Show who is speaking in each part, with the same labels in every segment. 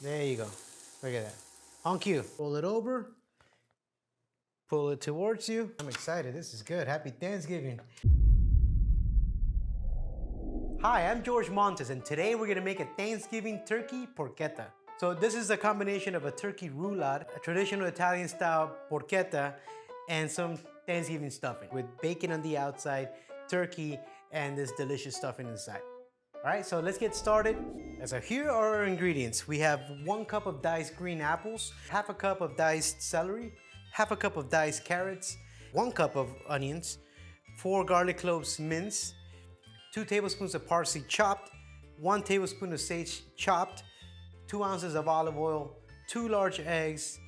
Speaker 1: There you go. Look at that. On cue. Roll it over. Pull it towards you. I'm excited. This is good. Happy Thanksgiving. Hi, I'm Jorge Montes, and today we're gonna make a Thanksgiving turkey porchetta. So this is a combination of a turkey roulade, a traditional Italian style porchetta, and some Thanksgiving stuffing with bacon on the outside, turkey, and this delicious stuffing inside. All right, so let's get started. So here are our ingredients. We have 1 cup of diced green apples, half a cup of diced celery, half a cup of diced carrots, 1 cup of onions, 4 garlic cloves minced, 2 tablespoons of parsley chopped, 1 tablespoon of sage chopped, 2 ounces of olive oil, 2 large eggs,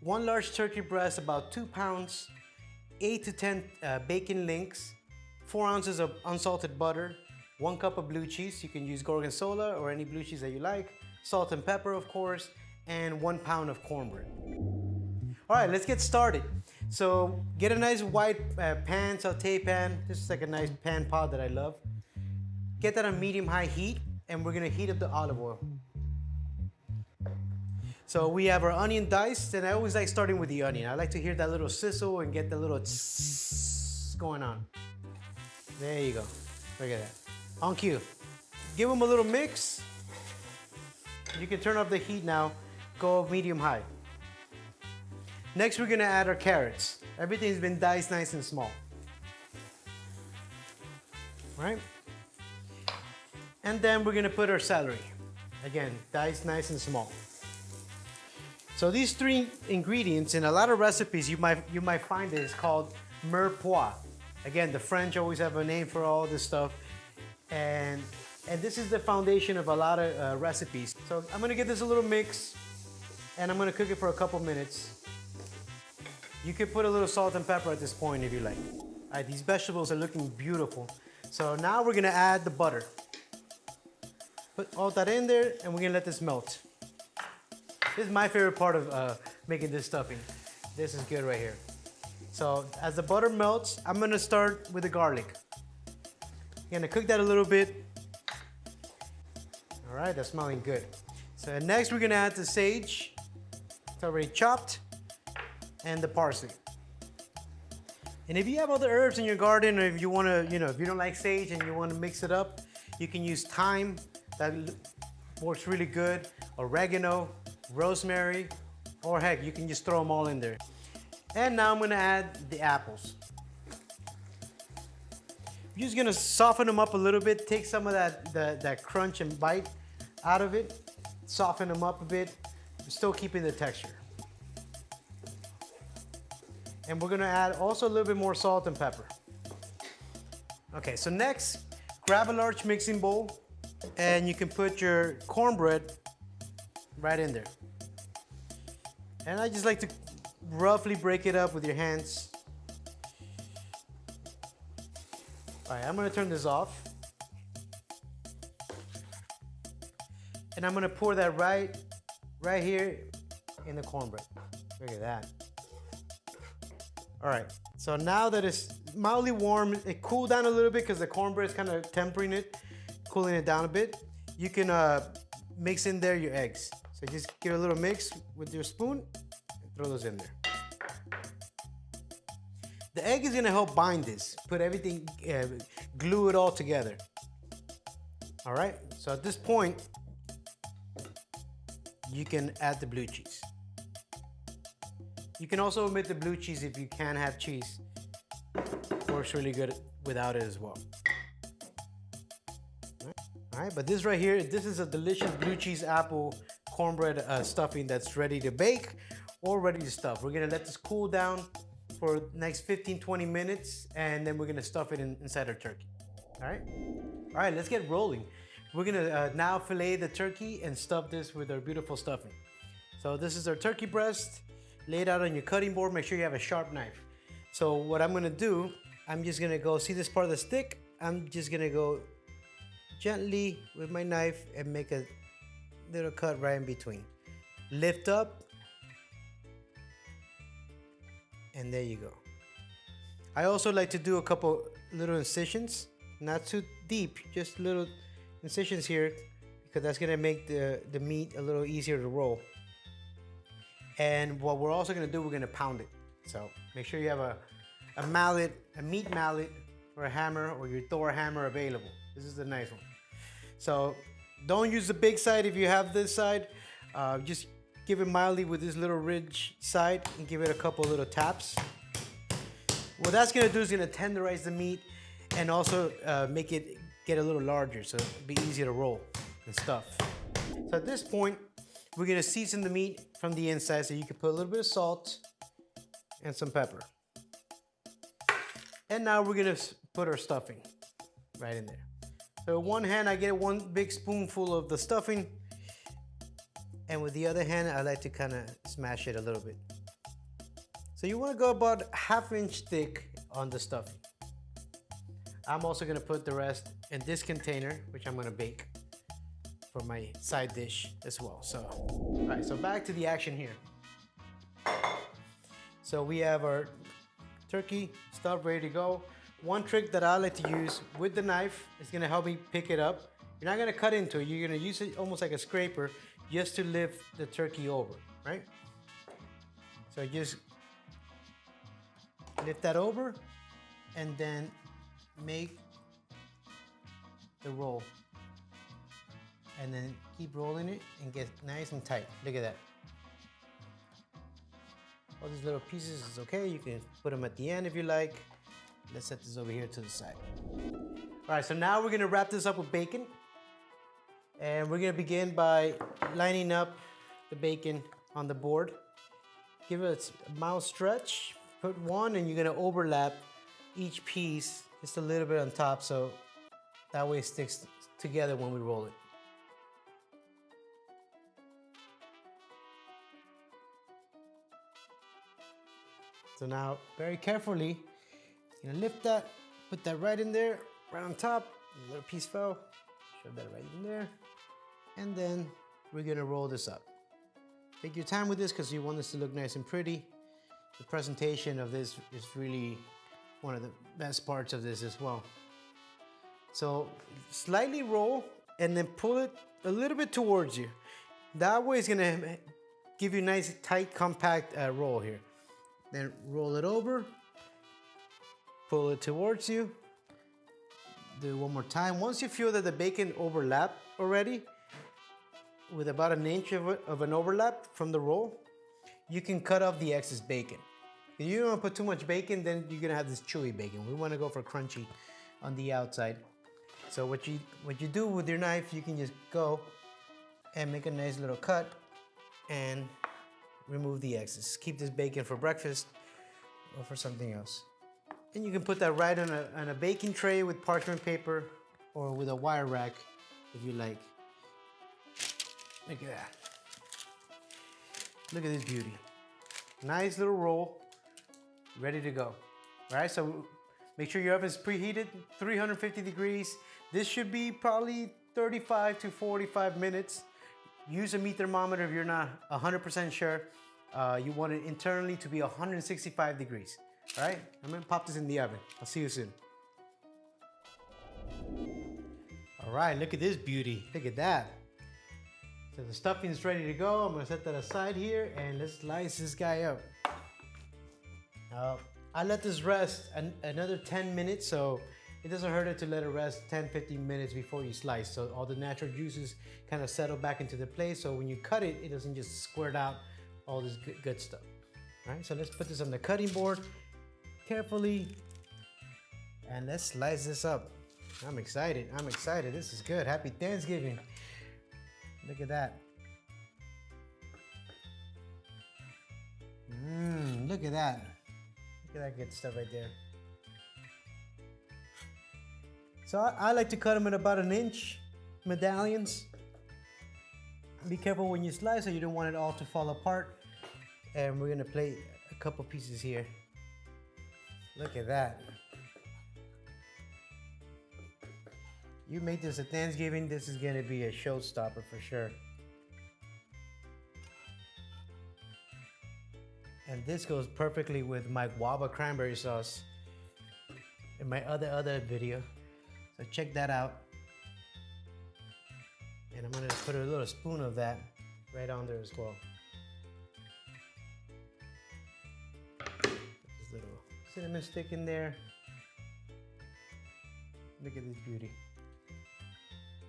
Speaker 1: 1 large turkey breast, about 2 pounds, 8 to 10 bacon links, 4 ounces of unsalted butter, 1 cup of blue cheese. You can use gorgonzola or any blue cheese that you like, salt and pepper, of course, and 1 pound of cornbread. All right, let's get started. So get a nice white pan, saute pan. This is like a nice pan pot that I love. Get that on medium-high heat, and we're gonna heat up the olive oil. So we have our onion diced, and I always like starting with the onion. I like to hear that little sizzle and get the little tss going on. There you go. Look at that. On cue. Give them a little mix. You can turn off the heat now. Go medium-high. Next, we're gonna add our carrots. Everything's been diced nice and small. All right? And then we're gonna put our celery. Again, diced nice and small. So these 3 ingredients, in a lot of recipes, you might find it is called mirepoix. Again, the French always have a name for all this stuff. And this is the foundation of a lot of recipes. So I'm gonna give this a little mix, and I'm gonna cook it for a couple minutes. You could put a little salt and pepper at this point if you like. All right, these vegetables are looking beautiful. So now we're gonna add the butter. Put all that in there, and we're gonna let this melt. This is my favorite part of making this stuffing. This is good right here. So as the butter melts, I'm gonna start with the garlic. I'm gonna cook that a little bit. All right, that's smelling good. So next we're gonna add the sage. It's already chopped, and the parsley. And if you have other herbs in your garden, or if you wanna, if you don't like sage and you wanna mix it up, you can use thyme. That works really good. Oregano, rosemary, or heck, you can just throw them all in there. And now I'm gonna add the apples. I'm just gonna soften them up a little bit, take some of that crunch and bite out of it, soften them up a bit, still keeping the texture. And we're gonna add also a little bit more salt and pepper. Okay, so next, grab a large mixing bowl, and you can put your cornbread right in there. And I just like to roughly break it up with your hands. All right, I'm gonna turn this off. And I'm gonna pour that right here in the cornbread. Look at that. All right, so now that it's mildly warm, it cooled down a little bit because the cornbread is kind of tempering it, cooling it down a bit. You can mix in there your eggs. So just give it a little mix with your spoon and throw those in there. The egg is gonna help bind this, put everything, glue it all together. All right, so at this point, you can add the blue cheese. You can also omit the blue cheese if you can't have cheese. Works really good without it as well. All right, but this right here, this is a delicious blue cheese apple cornbread stuffing that's ready to bake or ready to stuff. We're gonna let this cool down for the next 15-20 minutes, and then we're gonna stuff it inside our turkey. All right, let's get rolling. We're gonna now fillet the turkey and stuff this with our beautiful stuffing. So this is our turkey breast, laid out on your cutting board. Make sure you have a sharp knife. So what I'm gonna do, I'm just gonna go, see this part of the stick? I'm just gonna go gently with my knife and make a little cut right in between. Lift up, and there you go. I also like to do a couple little incisions, not too deep, just little incisions here, because that's gonna make the meat a little easier to roll. And what we're also gonna do, we're gonna pound it. So make sure you have a mallet, a meat mallet, or a hammer, or your Thor hammer available. This is the nice one. So don't use the big side if you have this side. Just give it mildly with this little ridge side and give it a couple little taps. What that's gonna do is gonna tenderize the meat and also make it get a little larger, so it'll be easier to roll and stuff. So at this point, we're gonna season the meat from the inside, so you can put a little bit of salt and some pepper. And now we're gonna put our stuffing right in there. So with one hand, I get one big spoonful of the stuffing, and with the other hand, I like to kind of smash it a little bit. So you wanna go about 1/2 inch thick on the stuffing. I'm also gonna put the rest in this container, which I'm gonna bake for my side dish as well. So, all right, so back to the action here. So we have our turkey stuff ready to go. One trick that I like to use with the knife is gonna help me pick it up. You're not gonna cut into it, you're gonna use it almost like a scraper just to lift the turkey over, right? So just lift that over and then make the roll. And then keep rolling it and get nice and tight. Look at that. All these little pieces is okay. You can put them at the end if you like. Let's set this over here to the side. All right, so now we're gonna wrap this up with bacon. And we're gonna begin by lining up the bacon on the board. Give it a mild stretch. Put one and you're gonna overlap each piece just a little bit on top, so that way it sticks together when we roll it. So now, very carefully, you're gonna lift that, put that right in there, right on top. A little piece fell, shove that right in there. And then we're gonna roll this up. Take your time with this because you want this to look nice and pretty. The presentation of this is really one of the best parts of this as well. So slightly roll and then pull it a little bit towards you. That way it's gonna give you a nice, tight, compact roll here. Then roll it over, pull it towards you. Do it one more time. Once you feel that the bacon overlapped already, with about 1 inch of an overlap from the roll, you can cut off the excess bacon. If you don't want to put too much bacon, then you're gonna have this chewy bacon. We want to go for crunchy on the outside. So what you do with your knife, you can just go and make a nice little cut and remove the excess. Keep this bacon for breakfast or for something else. And you can put that right on a baking tray with parchment paper or with a wire rack if you like. Look at that. Look at this beauty. Nice little roll, ready to go. All right, so make sure your oven is preheated, 350 degrees. This should be probably 35 to 45 minutes. Use a meat thermometer if you're not 100% sure. You want it internally to be 165 degrees. All right, I'm gonna pop this in the oven. I'll see you soon. All right, look at this beauty. Look at that. So the stuffing is ready to go. I'm gonna set that aside here and let's slice this guy up. I let this rest another 10 minutes, so it doesn't hurt it to let it rest 10-15 minutes before you slice, so all the natural juices kind of settle back into the place, so when you cut it, it doesn't just squirt out all this good stuff. All right, so let's put this on the cutting board carefully and let's slice this up. I'm excited. This is good. Happy Thanksgiving. Look at that. Look at that. Look at that good stuff right there. So I like to cut them at about 1 inch medallions. Be careful when you slice or you don't want it all to fall apart. And we're gonna plate a couple pieces here. Look at that. You make this at Thanksgiving, this is gonna be a showstopper for sure. And this goes perfectly with my guava cranberry sauce in my other video. So check that out. And I'm gonna put a little spoon of that right on there as well. Put this little cinnamon stick in there. Look at this beauty.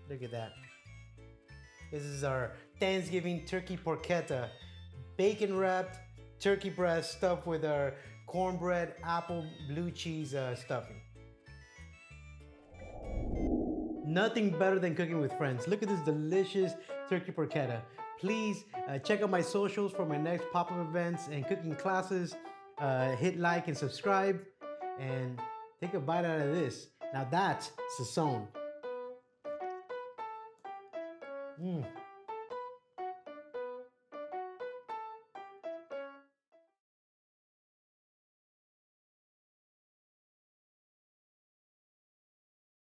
Speaker 1: Look at that. This is our Thanksgiving turkey porchetta. Bacon wrapped turkey breast stuffed with our cornbread apple blue cheese stuffing. Nothing better than cooking with friends. Look at this delicious turkey porchetta. Please check out my socials for my next pop-up events and cooking classes. Hit like and subscribe and take a bite out of this. Now that's Sazon.